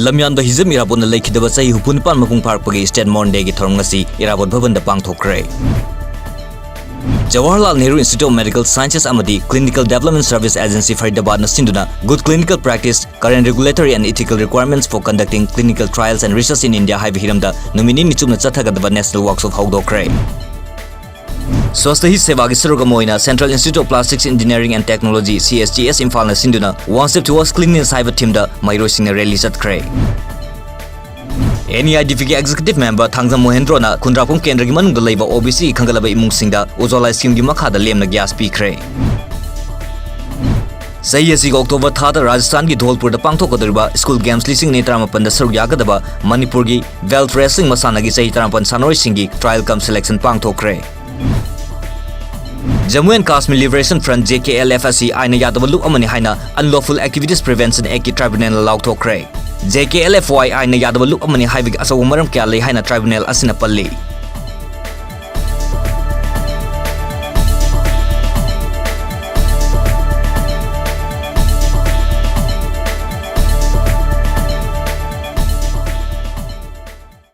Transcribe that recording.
Lamyan the Hizim Irabon the Lake the Basai Hupunpan Mapung Park Pagi State Monday Gitorngasi, Irabot Bhavan the Pangtokre. Jawaharlal Nehru Institute of Medical Sciences Amadi Clinical Development Service Agency Faridabad na Sinduna good clinical practice, current regulatory and ethical requirements for conducting clinical trials and research in India Haiba Hiramda Nomini Nichumna Chathagadaba National Workshop Hawdokre. Swastha hi seva gi saruga moina Central Institute of Plastics Engineering and Technology CSGS Imphal na Sinduna one step towards cleanliness haiba teamda mairoi singna rally chatkre. NEIDV Executive Member Thangzam Mohendro na Kundrapum Kendra gi manungda leiba OBC khangalaba imung singda Ujwala scheme gi makhada lemna gas pikre. Sahi asi October thada Rajasthan gi Dholpur da pangthokadriba school games lising ne 38 da saruk yagadaba Manipur gi belt wrestling masana gi sahi 38 sanoi singi trial cum selection pangthokre. Jammu and Kashmir Liberation Front JKLF asi aina yadaba luk amani haina Unlawful Activities Prevention Act ki tribunal laukthokre. JKLFY aina yadaba luk amani haibig asaw maram kya lei haina tribunal asina palli.